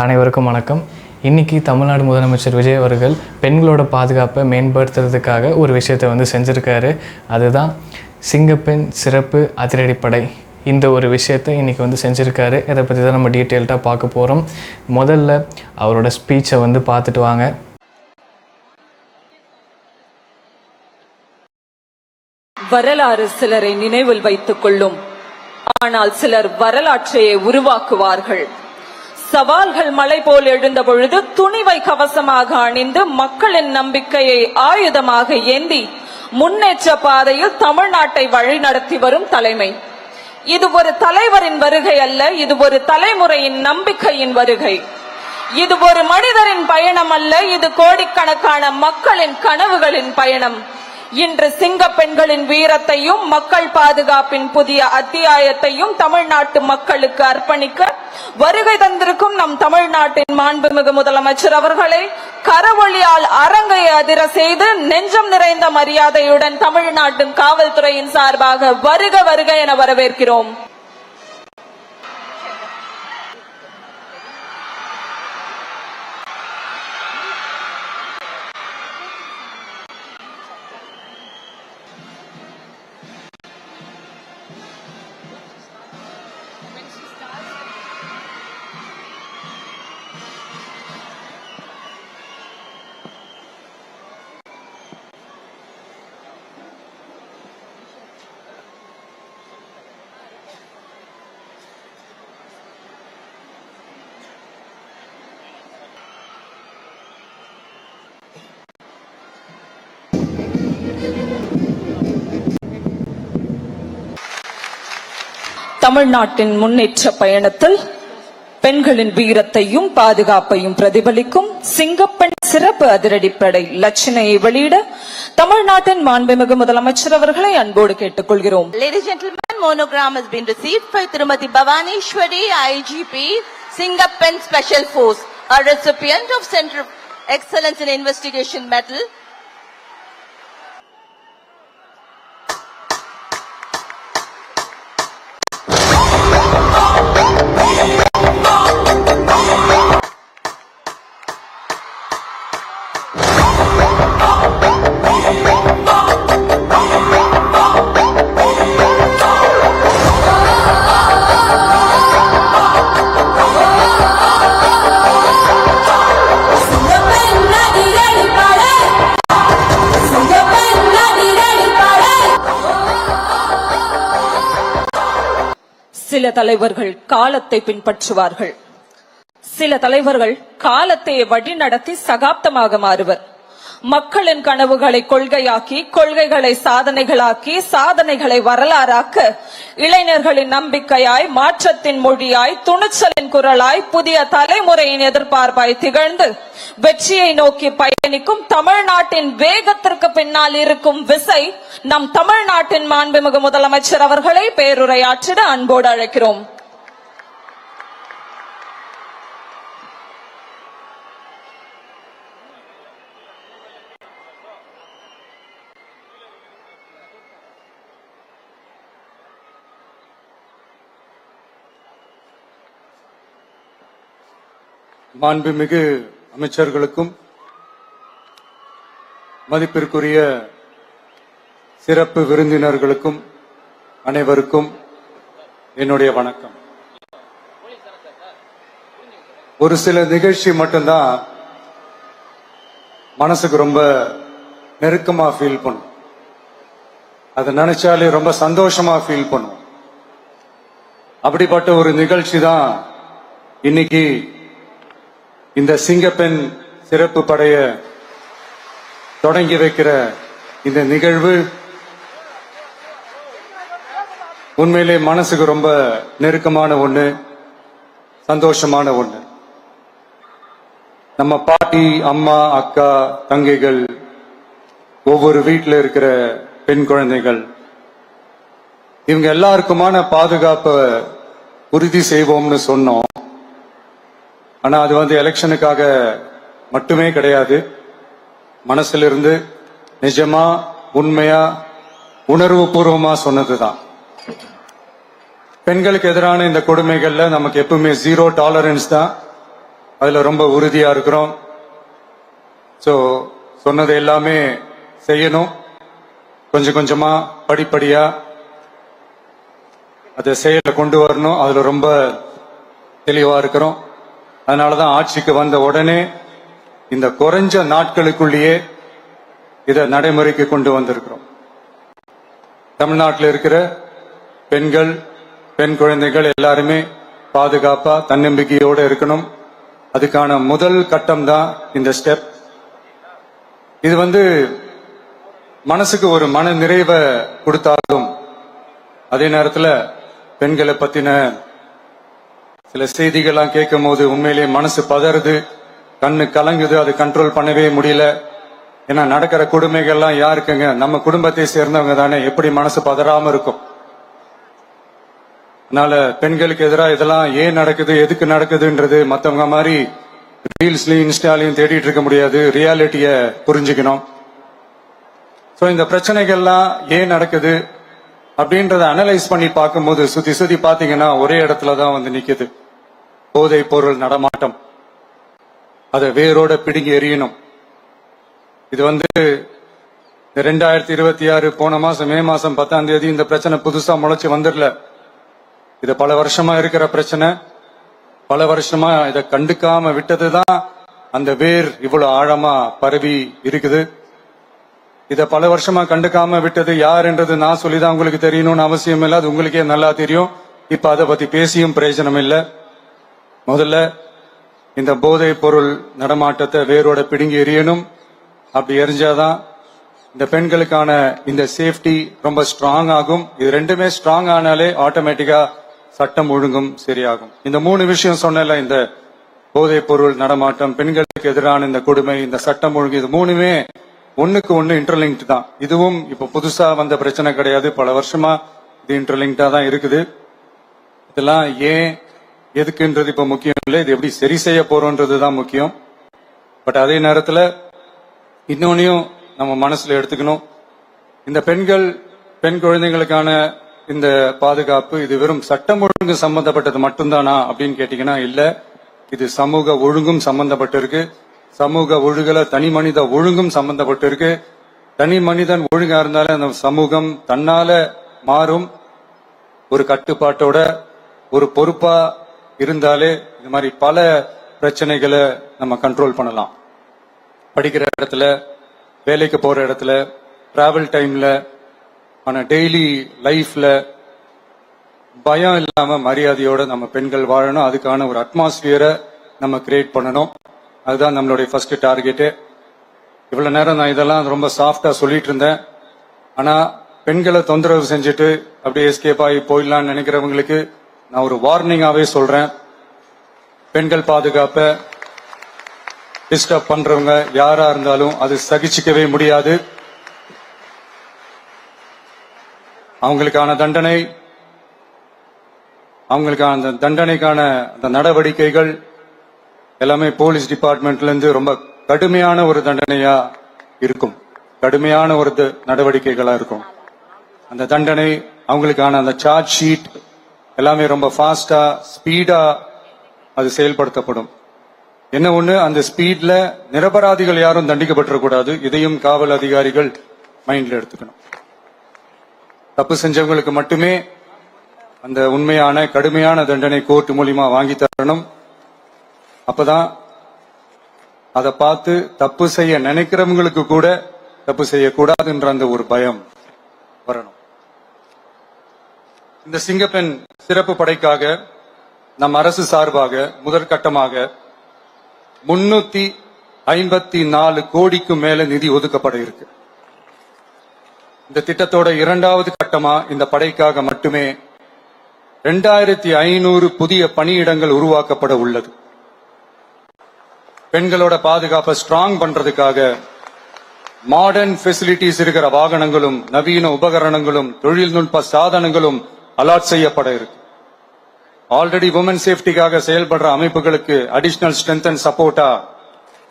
அனைவருக்கும் வணக்கம். இன்றைக்கி தமிழ்நாடு முதலமைச்சர் விஜய் அவர்கள் பெண்களோட பாதுகாப்பை மேம்படுத்துறதுக்காக ஒரு விஷயத்தை செஞ்சுருக்காரு. அதுதான் சிங்கப்பெண் சிறப்பு அதிரடிப்படை. இந்த ஒரு விஷயத்தை இன்றைக்கி செஞ்சுருக்காரு. இதை பற்றி தான் நம்ம டீட்டெயில்டாக பார்க்க போகிறோம். முதல்ல அவரோட ஸ்பீச்சை பார்த்துட்டு வாங்க. வரலாறு சிலரை நினைவில் வைத்துக் கொள்ளும், ஆனால் சிலர் வரலாற்றையே உருவாக்குவார்கள். சவால்கள் மலை போல் எழுந்த பொழுது துணிவை கவசமாக அணிந்து மக்களின் நம்பிக்கையை ஆயுதமாக ஏந்தி முன்னேற்ற பாதையில் தமிழ்நாட்டை வழிநடத்தி வரும் தலைமை. இது ஒரு தலைவரின் வருகை அல்ல, இது ஒரு தலைமுறையின் நம்பிக்கையின் வருகை. இது ஒரு மனிதரின் பயணம் அல்ல, இது கோடிக்கணக்கான மக்களின் கனவுகளின் பயணம். இன்று சிங்க பெண்களின் வீரத்தையும் மக்கள் பாதுகாப்பின் புதிய அத்தியாயத்தையும் தமிழ்நாட்டு மக்களுக்கு அர்ப்பணிக்க வருகை தந்திருக்கும் நம் தமிழ்நாட்டின் மாண்புமிகு முதலமைச்சர் அவர்களை கரவொலியால் அரங்கையை அதிர செய்து நெஞ்சம் நிறைந்த மரியாதையுடன் தமிழ்நாட்டின் காவல்துறையின் சார்பாக வருக வருக என வரவேற்கிறோம். தமிழ்நாட்டின் முன்னேற்ற பயணத்தில் பெண்களின் வீரத்தையும் பாதுகாப்பையும் பிரதிபலிக்கும் சிங்கப்பெண் சிறப்பு அதிரடிப்படை லட்சணையை வெளியிட தமிழ்நாட்டின் மாண்புமிகு முதலமைச்சர் அவர்களை அன்போடு கேட்டுக்கொள்கிறோம். Ladies and gentlemen, monogram has been received by Tirumati Bhavaneshwari, IGP, Singapore Special Force, a recipient of Center of Excellence in Investigation Medal. சில தலைவர்கள் காலத்தை பின்பற்றுவார்கள், சில தலைவர்கள் காலத்தை வழிநடத்தி சகாப்தமாக மாறுவர். மக்களின் கனவுகளை கொள்கையாக்கி, கொள்கைகளை சாதனைகளாக்கி, சாதனைகளை வரலாறாக்க இளைஞர்களின் நம்பிக்கையாய், மாற்றத்தின் மொழியாய், துணிச்சலின் குரலாய், புதிய தலைமுறையின் எதிர்பார்ப்பாய் திகழ்ந்து வெற்றியை நோக்கி பயணிக்கும் தமிழ்நாட்டின் வேகத்திற்கு பின்னால் இருக்கும் விசை நம் தமிழ்நாட்டின் மாண்புமிகு முதலமைச்சர் அவர்களை பேருரையாற்றிட அன்போடு அழைக்கிறோம். மாண்புமிகு அமைச்சர்களுக்கும் மதிப்பிற்குரிய சிறப்பு விருந்தினர்களுக்கும் அனைவருக்கும் என்னுடைய வணக்கம். ஒரு சில நிகழ்ச்சி மட்டும்தான் மனசுக்கு ரொம்ப நெருக்கமா ஃபீல் பண்ணும். அதை நினைச்சாலே ரொம்ப சந்தோஷமா ஃபீல் பண்ணும். அப்படிப்பட்ட ஒரு நிகழ்ச்சி தான் இன்னைக்கு இந்த சிங்கப்பெண் சிறப்பு படைய தொடங்கி வைக்கிற இந்த நிகழ்வு. உண்மையிலே மனசுக்கு ரொம்ப நெருக்கமான ஒண்ணு, சந்தோஷமான ஒண்ணு. நம்ம பாட்டி, அம்மா, அக்கா, தங்கைகள், ஒவ்வொரு வீட்டில் இருக்கிற பெண் குழந்தைகள், இவங்க எல்லாருக்குமான பாதுகாப்பை உறுதி செய்வோம்னு சொன்னோம். ஆனா அது எலெக்ஷனுக்காக மட்டுமே கிடையாது. மனசிலிருந்து நிஜமா உண்மையா உணர்வு பூர்வமா சொன்னதுதான். பெண்களுக்கு எதிரான இந்த கொடுமைகள்ல நமக்கு எப்பவுமே 0 டாலரன்ஸ் தான். அதுல ரொம்ப உறுதியா இருக்கிறோம். சோ சொன்னது எல்லாமே செய்யணும். கொஞ்சம் கொஞ்சமா படிப்படியா அதை செயல கொண்டு வரணும். அதுல ரொம்ப தெளிவா இருக்கிறோம். அதனாலதான் ஆட்சிக்கு வந்த உடனே இந்த குறைஞ்ச நாட்களுக்குள்ளேயே இதை நடைமுறைக்கு கொண்டு வந்திருக்கிறோம். தமிழ்நாட்டில் இருக்கிற பெண்கள், பெண் குழந்தைகள் எல்லாருமே பாதுகாப்பா தன்னம்பிக்கையோட இருக்கணும். அதுக்கான முதல் கட்டம் தான் இந்த ஸ்டெப். இது மனசுக்கு ஒரு மன நிறைவை கொடுத்தாலும் அதே நேரத்தில் பெண்களை பத்தின சில செய்திகள்லாம் கேட்கும் போது உண்மையிலேயே மனசு பதறுது, கண்ணு கலங்குது, அது கண்ட்ரோல் பண்ணவே முடியல. ஏன்னா நடக்கிற கொடுமைகள்லாம் யாருக்குங்க? நம்ம குடும்பத்தை சேர்ந்தவங்க தானே. எப்படி மனசு பதறாம இருக்கும்? அதனால பெண்களுக்கு எதிராக இதெல்லாம் ஏன் நடக்குது, எதுக்கு நடக்குதுன்றது மத்தவங்க மாதிரி ரீல்ஸ்லயும் இன்ஸ்டாலையும் தேடிட்டு இருக்க முடியாது. ரியாலிட்டிய புரிஞ்சுக்கணும். சோ இந்த பிரச்சனைகள்லாம் ஏன் நடக்குது அப்படின்றத அனலைஸ் பண்ணி பார்க்கும்போது சுத்தி சுத்தி பாத்தீங்கன்னா ஒரே இடத்துலதான் நிக்குது. போதை பொருள் நடமாட்டம். அதை வேரோட பிடுங்கி எறியணும். இது 2026 போன மாசம் மே மாசம் 10ஆம் தேதி இந்த பிரச்சனை புதுசா முளைச்சு வந்துடல. இது பல வருஷமா இருக்கிற பிரச்சனை. பல வருஷமா இதை கண்டுக்காம விட்டதுதான் அந்த வேர் இவ்வளவு ஆழமா பரவி இருக்குது. இத பல வருஷமா கண்டுக்காம விட்டது யாருன்றது நான் சொல்லிதான் உங்களுக்கு தெரியணும்னு அவசியம் இல்லை. அது உங்களுக்கே நல்லா தெரியும். இப்ப அதை பத்தி பேசியும் பிரயோஜனம் இல்லை. முதல்ல இந்த போதை பொருள் நடமாட்டத்தை வேரோட பிடுங்கி எறியணும். அப்படி எரிஞ்சாதான் இந்த பெண்களுக்கான இந்த சேஃப்டி ரொம்ப ஸ்ட்ராங் ஆகும். இது ரெண்டுமே ஸ்ட்ராங் ஆனாலே ஆட்டோமேட்டிக்கா சட்டம் ஒழுங்கும் சரியாகும். இந்த 3 விஷயம் சொன்னல, இந்த போதை பொருள் நடமாட்டம், பெண்களுக்கு எதிரான இந்த கொடுமை, இந்த சட்டம் ஒழுங்கு, இது 3மே ஒண்ணுக்கு ஒண்ணு இன்டர்லிங்க்ட் தான். இதுவும் இப்ப புதுசா வந்த பிரச்சனை கிடையாது. பல வருஷமா இது இன்டர்லிங்க்டா தான் இருக்குது. இதெல்லாம் ஏன் எதுக்குன்றது இப்ப முக்கியம் இல்லை. இது எப்படி சரி செய்ய போறோம்ன்றதுதான் முக்கியம். பட் அதே நேரத்துல இன்னொன்னையும் நம்ம மனசுல எடுத்துக்கணும். இந்த பெண் குழந்தைகளுக்கான இந்த பாதுகாப்பு இது வெறும் சட்டம் ஒழுங்கு சம்பந்தப்பட்டது மட்டும்தானா அப்படின்னு கேட்டீங்கன்னா இல்ல. இது சமூக ஒழுங்கும் சம்பந்தப்பட்டிருக்கு. சமூக ஒழுகல தனி மனித ஒழுங்கும் சம்பந்தப்பட்டிருக்கு. தனி மனிதன் ஒழுங்கா இருந்தாலே அந்த சமூகம் தன்னால மாறும். ஒரு கட்டுப்பாட்டோட ஒரு பொறுப்பா இருந்தாலே இந்த மாதிரி பல பிரச்சனைகளை நம்ம கண்ட்ரோல் பண்ணலாம். படிக்கிற இடத்துல, வேலைக்கு போற இடத்துல, டிராவல் டைம்ல, ஆனா டெய்லி லைஃப்ல பயம் இல்லாம மரியாதையோட நம்ம பெண்கள் வாழணும். அதுக்கான ஒரு அட்மாஸ்பியரை நம்ம கிரியேட் பண்ணணும். அதுதான் நம்மளுடைய ஃபர்ஸ்ட் டார்கெட்டு. இவ்வளவு நேரம் நான் இதெல்லாம் ரொம்ப சாஃப்டா சொல்லிட்டு இருந்தேன். ஆனா பெண்களை தொந்தரவு செஞ்சுட்டு அப்படியே எஸ்கேப் ஆகி போயிடலாம்னு நினைக்கிறவங்களுக்கு நான் ஒரு வார்னிங்காவே சொல்றேன். பெண்கள் பாதுகாப்பை டிஸ்டர்ப் பண்றவங்க யாரா இருந்தாலும் அது சகிச்சுக்கவே முடியாது. அவங்களுக்கான தண்டனைக்கான அந்த நடவடிக்கைகள் எல்லாமே போலீஸ் டிபார்ட்மெண்ட்ல இருந்து ரொம்ப கடுமையான ஒரு தண்டனையா இருக்கும். கடுமையான ஒரு நடவடிக்கைகளா இருக்கும். அந்த தண்டனை, அவங்களுக்கான அந்த சார்ஜ் ஷீட் எல்லாமே ரொம்ப ஃபாஸ்டா ஸ்பீடா அது செயல்படுத்தப்படும். என்ன ஒண்ணு, அந்த ஸ்பீட்ல நிரபராதிகள் யாரும் தண்டிக்கப்பட்டிருக்கூடாது. இதையும் காவல் அதிகாரிகள் மைண்ட்ல எடுத்துக்கணும். தப்பு செஞ்சவங்களுக்கு மட்டுமே அந்த உண்மையான கடுமையான தண்டனை கோர்ட் மூலியமா வாங்கி தரணும். அப்பதான் அதை பார்த்து தப்பு செய்ய நினைக்கிறவங்களுக்கு கூட தப்பு செய்யக்கூடாதுன்ற அந்த ஒரு பயம் வரணும். இந்த சிங்கப்பெண் சிறப்பு படைக்காக நம் அரசு சார்பாக முதற்கட்டமாக 354 கோடிக்கு மேல நிதி ஒதுக்கப்பட இருக்கு. இந்த திட்டத்தோட 2வது கட்டமா இந்த படைக்காக மட்டுமே 2500 புதிய பணியிடங்கள் உருவாக்கப்பட உள்ளது. பெண்களோட பாதுகாப்பை ஸ்ட்ராங் பண்றதுக்காக மாடர்ன் ஃபெசிலிட்டிஸ் இருக்கிற வாகனங்களும் நவீன உபகரணங்களும் தொழில்நுட்ப சாதனங்களும் அலாட் செய்யப்பட இருக்கு. ஆல்ரெடி உமன் சேஃப்டிக்காக செயல்படுற அமைப்புகளுக்கு அடிஷனல் ஸ்ட்ரென்த் அண்ட் சப்போர்ட்டா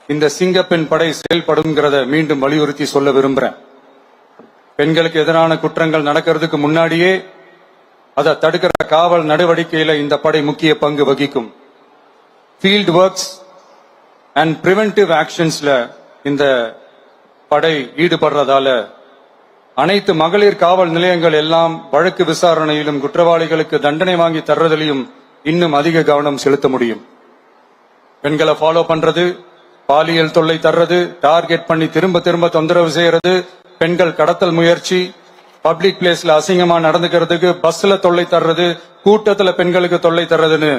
இந்த சிங்கப்பெண் படை செயல்படுங்கிறத மீண்டும் வலியுறுத்தி சொல்ல விரும்புறேன். பெண்களுக்கு எதிரான குற்றங்கள் நடக்கிறதுக்கு முன்னாடியே அதை தடுக்கிற காவல் நடவடிக்கையில இந்த படை முக்கிய பங்கு வகிக்கும். ஃபீல்ட் ஒர்க்ஸ் அண்ட் பிரிவென்டிவ் ஆக்ஷன்ஸ்ல இந்த படை ஈடுபடுறதால அனைத்து மகளிர் காவல் நிலையங்கள் எல்லாம் வழக்கு விசாரணையிலும் குற்றவாளிகளுக்கு தண்டனை வாங்கி தர்றதிலையும் இன்னும் அதிக கவனம் செலுத்த முடியும். பெண்களை ஃபாலோ பண்றது, பாலியல் தொல்லை தர்றது, டார்கெட் பண்ணி திரும்ப திரும்ப தொந்தரவு செய்யறது, பெண்கள் கடத்தல் முயற்சி, பப்ளிக் பிளேஸ்ல அசிங்கமா நடந்துக்கிறதுக்கு பஸ்ல தொல்லை தர்றது, கூட்டத்துல பெண்களுக்கு தொல்லை தர்றதுன்னு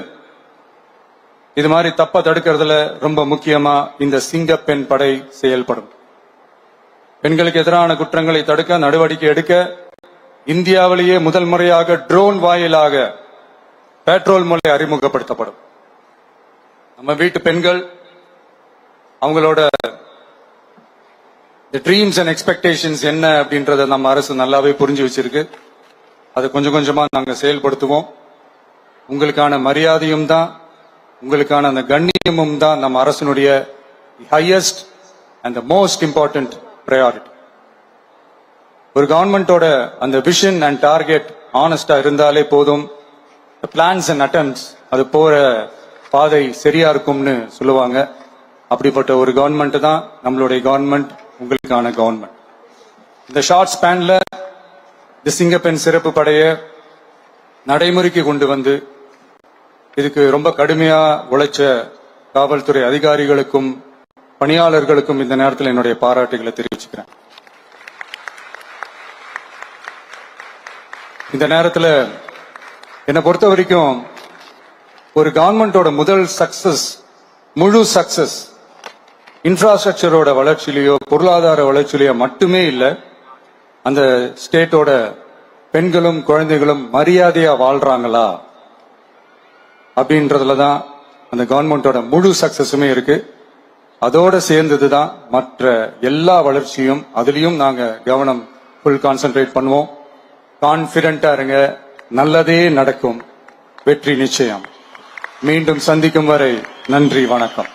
இது மாதிரி தப்ப தடுக்கிறதுல ரொம்ப முக்கியமா இந்த சிங்கப்பெண் படை செயல்படும். பெண்களுக்கு எதிரான குற்றங்களை தடுக்க நடவடிக்கை எடுக்க இந்தியாவிலேயே முதல் முறையாக ட்ரோன் வாயிலாக பெட்ரோல் முறை அறிமுகப்படுத்தப்படும். நம்ம வீட்டு பெண்கள் அவங்களோட ட்ரீம்ஸ் அண்ட் எக்ஸ்பெக்டேஷன்ஸ் என்ன அப்படின்றத நம்ம அரசு நல்லாவே புரிஞ்சு வச்சிருக்கு. அதை கொஞ்சம் கொஞ்சமா நாங்க செயல்படுத்துவோம். உங்களுக்கான மரியாதையும் தான், உங்களுக்கான அந்த கண்ணியமும் தான் நம்ம அரசினுடைய highest and the most important priority. ஒரு கவர்மெண்டோட அந்த விஷன் அண்ட் டார்கெட் ஆனஸ்டா இருந்தாலே போதும். பிளான்ஸ் அண்ட் அட்டம்ப்ட்ஸ் அது போற பாதை சரியா இருக்கும்னு சொல்லுவாங்க. அப்படிப்பட்ட ஒரு கவர்மெண்ட் தான் நம்மளுடைய கவர்மெண்ட், உங்களுக்கான கவர்மெண்ட். இந்த ஷார்ட் ஸ்பேன்ல இந்த சிங்கப்பெண் சிறப்பு படையை நடைமுறைக்கு கொண்டு வந்து இதுக்கு ரொம்ப கடுமையா உழைச்ச காவல்துறை அதிகாரிகளுக்கும் பணியாளர்களுக்கும் இந்த நேரத்தில் என்னுடைய பாராட்டுகளை தெரிவிச்சுக்கிறேன். இந்த நேரத்தில் என்னை பொறுத்த வரைக்கும் ஒரு கவர்மெண்டோட முதல் சக்சஸ், முழு சக்சஸ் இன்ஃப்ராஸ்ட்ரக்சரோட வளர்ச்சியிலேயோ பொருளாதார வளர்ச்சியிலேயோ மட்டுமே இல்லை, அந்த ஸ்டேட்டோட பெண்களும் குழந்தைகளும் மரியாதையா வாழ்றாங்களா அப்படின்றதுல தான் அந்த கவர்மெண்டோட முழு சக்சஸுமே இருக்கு. அதோட சேர்ந்ததுதான் மற்ற எல்லா வளர்ச்சியும். அதுலயும் நாங்க கவனம் ஃபுல் கான்சென்ட்ரேட் பண்ணுவோம். கான்பிடென்டா இருங்க, நல்லதே நடக்கும், வெற்றி நிச்சயம். மீண்டும் சந்திக்கும் வரை நன்றி, வணக்கம்.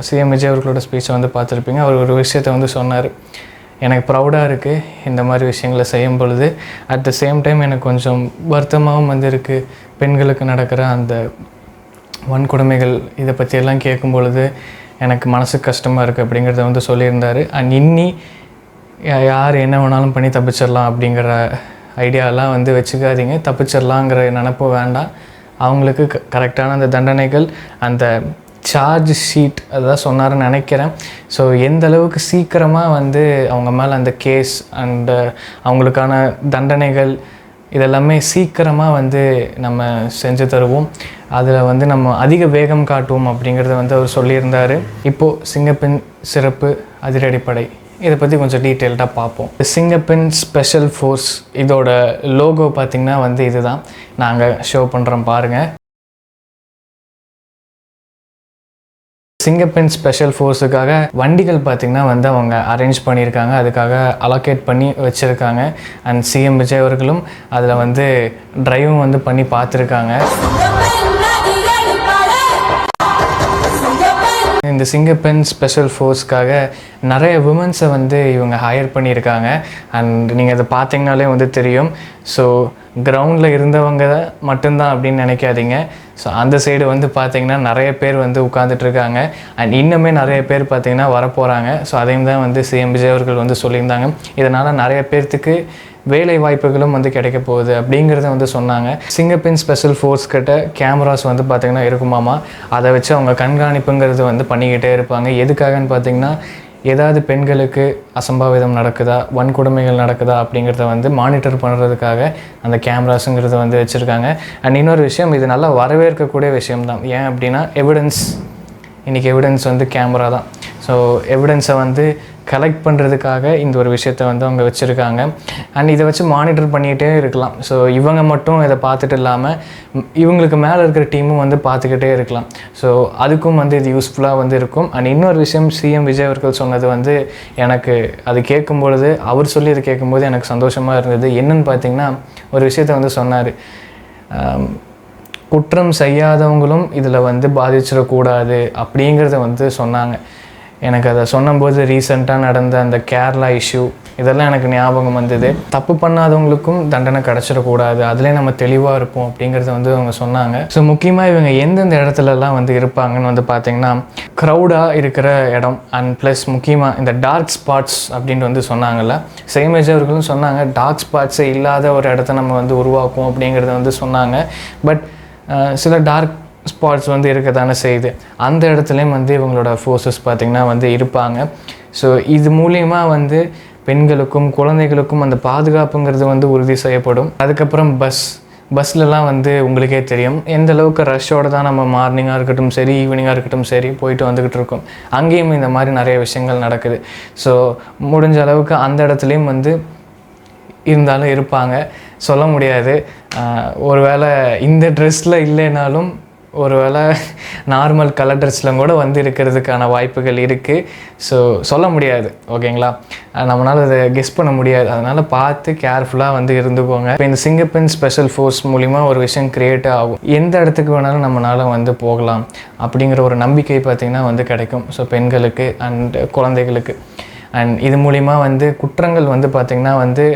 சிஎம் விஜய் அவர்களோட ஸ்பீச்சை வந்து பார்த்துருப்பீங்க. அவர் ஒரு விஷயத்தை வந்து சொன்னார், எனக்கு ப்ரௌடாக இருக்குது இந்த மாதிரி விஷயங்களை செய்யும் பொழுது. அட் த சேம் டைம் எனக்கு கொஞ்சம் வருத்தமாகவும் வந்து இருக்குது, பெண்களுக்கு நடக்கிற அந்த வன்கொடுமைகள் இதை பற்றியெல்லாம் கேட்கும் பொழுது எனக்கு மனசுக்கு கஷ்டமாக இருக்குது அப்படிங்கிறத வந்து சொல்லியிருந்தார். அண்ட் இன்னி யார் என்ன வேணாலும் பண்ணி தப்பிச்சிடலாம் அப்படிங்கிற ஐடியாலாம் வந்து வச்சுக்காதீங்க. தப்பிச்சிடலாங்கிற நினப்பு வேண்டாம். அவங்களுக்கு கரெக்டான அந்த தண்டனைகள், அந்த சார்ஜ் ஷீட் அதுதான் சொன்னார்னு நினைக்கிறேன். ஸோ எந்த அளவுக்கு சீக்கிரமாக வந்து அவங்க மேலே அந்த கேஸ் அண்டு அவங்களுக்கான தண்டனைகள் இதெல்லாமே சீக்கிரமாக வந்து நம்ம செஞ்சு தருவோம். அதில் வந்து நம்ம அதிக வேகம் காட்டுவோம் அப்படிங்கிறத வந்து அவர் சொல்லியிருந்தார். இப்போது சிங்கப்பெண் சிறப்பு அதிரடிப்படை இதை பற்றி கொஞ்சம் டீட்டெயில்டாக பார்ப்போம். சிங்கப்பெண் ஸ்பெஷல் ஃபோர்ஸ் இதோட லோகோ பார்த்திங்கன்னா வந்து இதுதான், நாங்கள் ஷோ பண்ணுறோம் பாருங்கள். சிங்கப்பெண் ஸ்பெஷல் ஃபோர்ஸுக்காக வண்டிகள் பார்த்திங்கன்னா வந்து அவங்க அரேஞ்ச் பண்ணியிருக்காங்க, அதுக்காக அலோகேட் பண்ணி வச்சுருக்காங்க. அண்ட் சிஎம் விஜய் அவர்களும் அதில் வந்து ட்ரைவும் வந்து பண்ணி பார்த்துருக்காங்க. இந்த சிங்கப்பெண் ஸ்பெஷல் ஃபோர்ஸ்க்காக நிறைய விமன்ஸை வந்து இவங்க ஹையர் பண்ணியிருக்காங்க. அண்ட் நீங்கள் அதை பார்த்தீங்கனாலே வந்து தெரியும். ஸோ கிரவுண்டில் இருந்தவங்க மட்டும்தான் அப்படின்னு நினைக்காதீங்க. ஸோ அந்த சைடு வந்து பார்த்திங்கன்னா நிறைய பேர் வந்து உட்காந்துட்ருக்காங்க அண்ட் இன்னுமே நிறைய பேர் பார்த்திங்கன்னா வரப்போகிறாங்க. ஸோ அதையும் தான் வந்து சிஎம் விஜய் அவர்கள் வந்து சொல்லியிருந்தாங்க. இதனால் நிறைய பேர்த்துக்கு வேலை வாய்ப்புகளும் வந்து கிடைக்க போகுது அப்படிங்கிறத வந்து சொன்னாங்க. சிங்கப்பெண் ஸ்பெஷல் ஃபோர்ஸ் கிட்ட கேமராஸ் வந்து பார்த்திங்கன்னா இருக்குமாமா. அதை வச்சு அவங்க கண்காணிப்புங்கிறது வந்து பண்ணிக்கிட்டே இருப்பாங்க. எதுக்காகன்னு பார்த்திங்கன்னா ஏதாவது பெண்களுக்கு அசம்பாவிதம் நடக்குதா, வன்கொடுமைகள் நடக்குதா அப்படிங்கிறத வந்து மானிட்டர் பண்ணுறதுக்காக அந்த கேமராஸுங்கிறத வந்து வச்சுருக்காங்க. அண்ட் இன்னொரு விஷயம், இது நல்லா வரவேற்கக்கூடிய விஷயம்தான். ஏன் அப்படின்னா இன்றைக்கி எவிடன்ஸ் வந்து கேமரா தான். ஸோ எவிடன்ஸை வந்து கலெக்ட் பண்ணுறதுக்காக இந்த ஒரு விஷயத்தை வந்து அவங்க வச்சுருக்காங்க. அண்ட் இதை வச்சு மானிட்டர் பண்ணிகிட்டே இருக்கலாம். ஸோ இவங்க மட்டும் இதை பார்த்துட்டு இல்லாமல் இவங்களுக்கு மேலே இருக்கிற டீமும் வந்து பார்த்துக்கிட்டே இருக்கலாம். ஸோ அதுக்கும் வந்து இது யூஸ்ஃபுல்லாக வந்து இருக்கும். அண்ட் இன்னொரு விஷயம், சிஎம் விஜய் அவர்கள் சொன்னது வந்து எனக்கு அது கேட்கும்பொழுது, அவர் சொல்லி அது கேட்கும்போது எனக்கு சந்தோஷமாக இருந்தது. என்னன்னு பார்த்திங்கன்னா ஒரு விஷயத்தை வந்து சொன்னார். குற்றம் செய்யாதவங்களும் இதில் வந்து பாதிச்சிடக்கூடாது அப்படிங்கிறத வந்து சொன்னாங்க. எனக்கு அதை சொன்னபோது ரீசெண்டாக நடந்த அந்த கேரளா இஷ்யூ இதெல்லாம் எனக்கு ஞாபகம் வந்தது. தப்பு பண்ணாதவங்களுக்கும் தண்டனை கிடச்சிடக்கூடாது, அதிலே நம்ம தெளிவாக இருப்போம் அப்படிங்கிறத வந்து அவங்க சொன்னாங்க. ஸோ முக்கியமாக இவங்க எந்தெந்த இடத்துலலாம் வந்து இருப்பாங்கன்னு வந்து பார்த்திங்கன்னா க்ரௌடாக இருக்கிற இடம் அண்ட் ப்ளஸ் முக்கியமாக இந்த டார்க் ஸ்பாட்ஸ் அப்படின்ட்டு வந்து சொன்னாங்கல்ல. சேமேஜ் அவர்களும் சொன்னாங்க டார்க் ஸ்பாட்ஸே இல்லாத ஒரு இடத்த நம்ம வந்து உருவாக்குவோம் அப்படிங்கிறத வந்து சொன்னாங்க. பட் சில டார்க் ஸ்பாட்ஸ் வந்து இருக்க தானே செய்யுது. அந்த இடத்துலையும் வந்து இவங்களோட ஃபோர்ஸஸ் பார்த்திங்கன்னா வந்து இருப்பாங்க. ஸோ இது மூலியமாக வந்து பெண்களுக்கும் குழந்தைகளுக்கும் அந்த பாதுகாப்புங்கிறது வந்து உறுதி செய்யப்படும். அதுக்கப்புறம் பஸ்லலாம் வந்து உங்களுக்கே தெரியும் எந்த அளவுக்கு ரஷ்ஷோடு தான் நம்ம மார்னிங்காக இருக்கட்டும் சரி, ஈவினிங்காக இருக்கட்டும் சரி போயிட்டு வந்துக்கிட்டு இருக்கோம். அங்கேயும் இந்த மாதிரி நிறைய விஷயங்கள் நடக்குது. ஸோ முடிஞ்ச அளவுக்கு அந்த இடத்துலையும் வந்து இருந்தாலும் இருப்பாங்க, சொல்ல முடியாது. ஒருவேளை இந்த ட்ரெஸ்ஸில் இல்லைனாலும் ஒருவேளை நார்மல் கலர் ட்ரெஸ்லாம் கூட வந்து இருக்கிறதுக்கான வாய்ப்புகள் இருக்குது. ஸோ சொல்ல முடியாது, ஓகேங்களா? நம்மளால் அதை கெஸ் பண்ண முடியாது. அதனால் பார்த்து கேர்ஃபுல்லாக வந்து இருந்துக்கோங்க. இப்போ இந்த சிங்கப்பெண் ஸ்பெஷல் ஃபோர்ஸ் மூலிமா ஒரு விஷயம் க்ரியேட் ஆகும். எந்த இடத்துக்கு வேணாலும் நம்மளால் வந்து போகலாம் அப்படிங்கிற ஒரு நம்பிக்கை பார்த்திங்கன்னா வந்து கிடைக்கும். ஸோ பெண்களுக்கு அண்ட் குழந்தைகளுக்கு. அண்ட் இது மூலிமா வந்து குற்றங்கள் வந்து பார்த்திங்கன்னா வந்து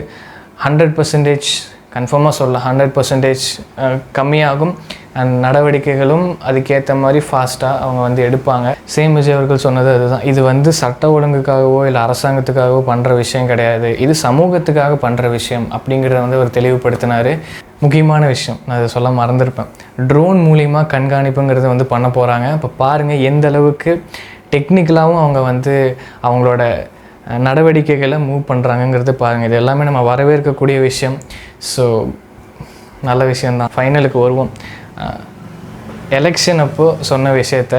100% கன்ஃபார்மாக சொல்லலாம் 100% கம்மியாகும். அண்ட் நடவடிக்கைகளும் அதுக்கேற்ற மாதிரி ஃபாஸ்ட்டாக அவங்க வந்து எடுப்பாங்க. சேம் விஜய் அவர்கள் சொன்னது அதுதான். இது வந்து சட்ட ஒழுங்குக்காகவோ இல்லை அரசாங்கத்துக்காகவோ பண்ணுற விஷயம் கிடையாது, இது சமூகத்துக்காக பண்ணுற விஷயம் அப்படிங்கிறத வந்து அவர் தெளிவுபடுத்தினார். முக்கியமான விஷயம், நான் அதை சொல்ல மறந்துருப்பேன். ட்ரோன் மூலிமா கண்காணிப்புங்கிறது வந்து பண்ண போகிறாங்க. இப்போ பாருங்கள் எந்த அளவுக்கு டெக்னிக்கலாகவும் அவங்க வந்து அவங்களோட நடவடிக்கைகளை மூவ் பண்ணுறாங்கங்கிறது பாருங்கள். இது எல்லாமே நம்ம வரவேற்கக்கூடிய விஷயம். ஸோ நல்ல விஷயந்தான். ஃபைனலுக்கு வருவோம். எலெக்ஷன் அப்போ சொன்ன விஷயத்த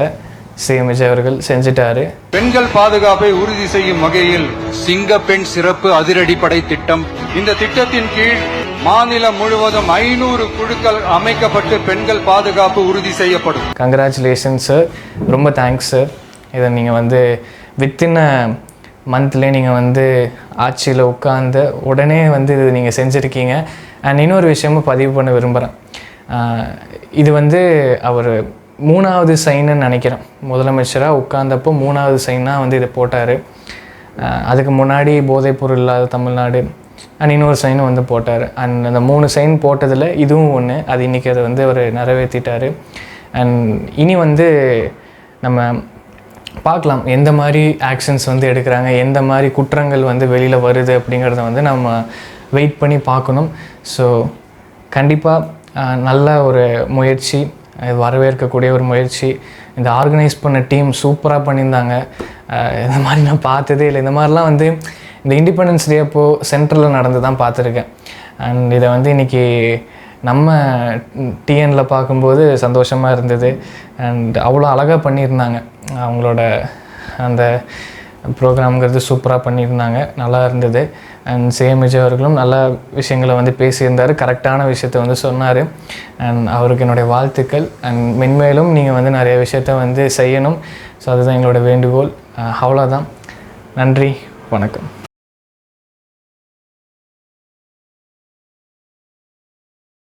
சிஎம் விஜய் அவர்கள் செஞ்சுட்டாரு. பெண்கள் பாதுகாப்பை உறுதி செய்யும் வகையில் சிங்கப்பெண் சிறப்பு அதிரடிப்படை திட்டம். இந்த திட்டத்தின் கீழ் மாநிலம் முழுவதும் 500 குழுக்கள் அமைக்கப்பட்டு பெண்கள் பாதுகாப்பு உறுதி செய்யப்படும். கங்க்ராச்சுலேஷன்ஸ் சார், ரொம்ப தேங்க்ஸ் சார். இதை நீங்கள் வந்து வித்தின் மந்த்லேயே நீங்கள் வந்து ஆட்சியில் உட்காந்து உடனே வந்து இது நீங்கள் செஞ்சுருக்கீங்க. அண்ட் இன்னொரு விஷயமும் பதிவு பண்ண விரும்புகிறேன். இது வந்து அவர் 3வது சைன்னு நினைக்கிறேன். முதலமைச்சராக உட்கார்ந்தப்போ 3வது சைனாக வந்து இதை போட்டார். அதுக்கு முன்னாடி போதைப்பொருள் இல்லாத தமிழ்நாடு அண்ட் இன்னொரு சைனும் வந்து போட்டார். அண்ட் அந்த 3 சைன் போட்டதில் இதுவும் ஒன்று. அது இன்றைக்கி அதை வந்து அவர் நிறைவேற்றிட்டார். அண்ட் இனி வந்து நம்ம பார்க்கலாம் எந்த மாதிரி ஆக்ஷன்ஸ் வந்து எடுக்கிறாங்க, எந்த மாதிரி குற்றங்கள் வந்து வெளியில் வருது அப்படிங்கிறத வந்து நம்ம வெயிட் பண்ணி பார்க்கணும். ஸோ கண்டிப்பாக நல்ல ஒரு முயற்சி, வரவேற்கக்கூடிய ஒரு முயற்சி. இந்த ஆர்கனைஸ் பண்ண டீம் சூப்பராக பண்ணியிருந்தாங்க. இந்த மாதிரி நான் பார்த்ததே இல்லை. இந்த மாதிரிலாம் வந்து இந்த இண்டிபெண்டன்ஸ் டே அப்போது சென்ட்ரலில் நடந்து தான் பார்த்துருக்கேன். அண்ட் இதை வந்து இன்றைக்கி நம்ம டிஎனில் பார்க்கும்போது சந்தோஷமாக இருந்தது. அண்ட் அவ்வளோ அழகாக பண்ணியிருந்தாங்க. அவங்களோட அந்த ப்ரோக்ராம்ங்கிறது சூப்பராக பண்ணியிருந்தாங்க, நல்லா இருந்தது. அண்ட் சிஎம் விஜய் அவர்களும் நல்ல விஷயங்களை வந்து பேசியிருந்தார், கரெக்டான விஷயத்தை வந்து சொன்னார். அண்ட் அவருக்கு என்னுடைய வாழ்த்துக்கள். அண்ட் மென்மேலும் நீங்கள் வந்து நிறைய விஷயத்த வந்து செய்யணும். ஸோ அதுதான் எங்களோட வேண்டுகோள். அவ்வளோதான். நன்றி, வணக்கம்.